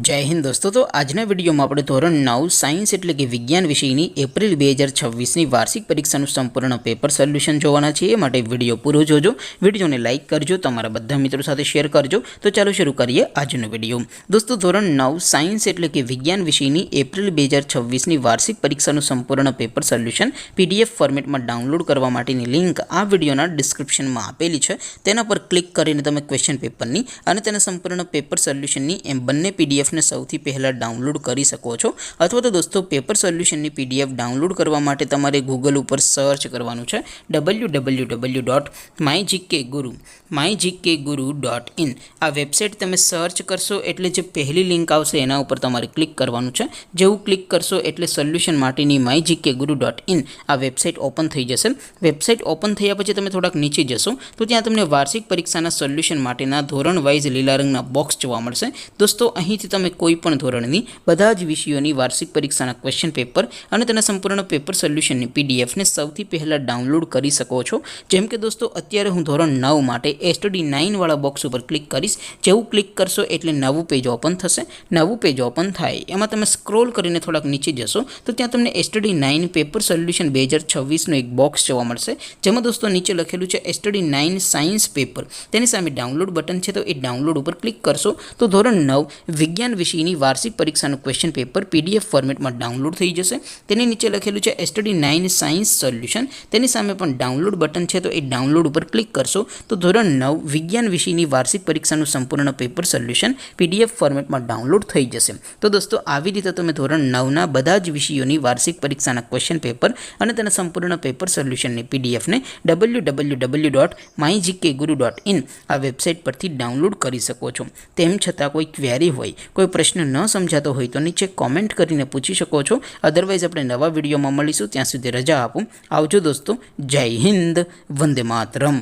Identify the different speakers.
Speaker 1: जय हिंद दोस्तों। तो आजना विडियो में આપણે ધોરણ 9 સાયન્સ એટલે કે વિજ્ઞાન વિષયની એપ્રિલ 2026 ની વાર્ષિક પરીક્ષાનું સંપૂર્ણ પેપર સોલ્યુશન જોવાના છે। એ માટે વિડિયો પૂરો જોજો, વિડિયોને લાઈક કરજો, તમારા બધા મિત્રો સાથે શેર કરજો। તો ચાલો શરૂ કરીએ આજનો વિડિયો। દોસ્તો ધોરણ 9 સાયન્સ એટલે કે વિજ્ઞાન વિષયની એપ્રિલ 2026 ની વાર્ષિક પરીક્ષાનું સંપૂર્ણ પેપર સોલ્યુશન પીડીએફ ફોર્મેટમાં ડાઉનલોડ કરવા માટેની લિંક આ વિડિયોના ડિસ્ક્રિપ્શનમાં આપેલી છે। તેના પર ક્લિક કરીને તમે ક્વેશ્ચન પેપરની અને તેના સંપૂર્ણ પેપર સોલ્યુશનની એમ બંને પીડીએફ ने સૌથી પહેલા ડાઉનલોડ કરી શકો છો। અથવા તો દોસ્તો પેપર સોલ્યુશનની પીડીએફ ડાઉનલોડ કરવા માટે તમારે ગૂગલ ઉપર સર્ચ કરવાનું છે www.mygkguru.in। આ વેબસાઇટ તમે સર્ચ કરશો એટલે જે પહેલી લિંક આવશે એના ઉપર તમારે ક્લિક કરવાનું છે। જેવું ક્લિક કરશો એટલે સોલ્યુશન માટેની mygkguru.in આ વેબસાઇટ ઓપન થઈ જશે। વેબસાઇટ ઓપન થયા પછી તમે થોડાક નીચે જશો તો ત્યાં તમને વાર્ષિક પરીક્ષાના સોલ્યુશન માટેના ધોરણ વાઇઝ લીલા રંગના બોક્સ જોવા મળશે। દોસ્તો અહીંથી તમે કોઈપણ ધોરણની બધા જ વિષયોની વાર્ષિક પરીક્ષાના ક્વેશ્ચન પેપર અને તેના સંપૂર્ણ પેપર સોલ્યુશનની પીડીએફને સૌથી પહેલાં ડાઉનલોડ કરી શકો છો। જેમ કે દોસ્તો અત્યારે હું ધોરણ 9 માટે STD9 વાળા બોક્સ ઉપર ક્લિક કરીશ। જેવું ક્લિક કરશો એટલે નવું પેજ ઓપન થશે। નવું પેજ ઓપન થાય એમાં તમે સ્ક્રોલ કરીને થોડાક નીચે જશો તો ત્યાં તમને STD9 પેપર સોલ્યુશન 2026નું એક બોક્સ જોવા મળશે। જેમાં દોસ્તો નીચે લખેલું છે STD9 સાયન્સ પેપર। તેની સામે ડાઉનલોડ બટન છે, તો એ ડાઉનલોડ ઉપર ક્લિક કરશો તો ધોરણ 9 વિજ્ઞાન વિષયની વાર્ષિક પરીક્ષાનું ક્વેશ્ચન પેપર પીડીએફ ફોર્મેટમાં ડાઉનલોડ થઈ જશે। તેની નીચે લખેલું છે STD9 સાયન્સ સોલ્યુશન। તેની સામે પણ ડાઉનલોડ બટન છે, તો એ ડાઉનલોડ ઉપર ક્લિક કરશો તો ધોરણ 9 વિજ્ઞાન વિષયની વાર્ષિક પરીક્ષાનું સંપૂર્ણ પેપર સોલ્યુશન પીડીએફ ફોર્મેટમાં ડાઉનલોડ થઈ જશે। તો દોસ્તો આવી રીતે તમે ધોરણ 9ના બધા જ વિષયોની વાર્ષિક પરીક્ષાના ક્વેશ્ચન પેપર અને તેના સંપૂર્ણ પેપર સોલ્યુશનની પીડીએફને www.mygkguru.in આ વેબસાઇટ પરથી ડાઉનલોડ કરી શકો છો। તેમ છતાં કોઈ ક્વેરી હોય, કોઈ પ્રશ્ન ન સમજાતો હોય તો નીચે કોમેન્ટ કરીને પૂછી શકો છો। અધરવાઇઝ આપણે નવા વિડીયોમાં મળીશું, ત્યાં સુધી રજા આપો। આવજો દોસ્તો, જય હિન્દ, વંદે માતરમ।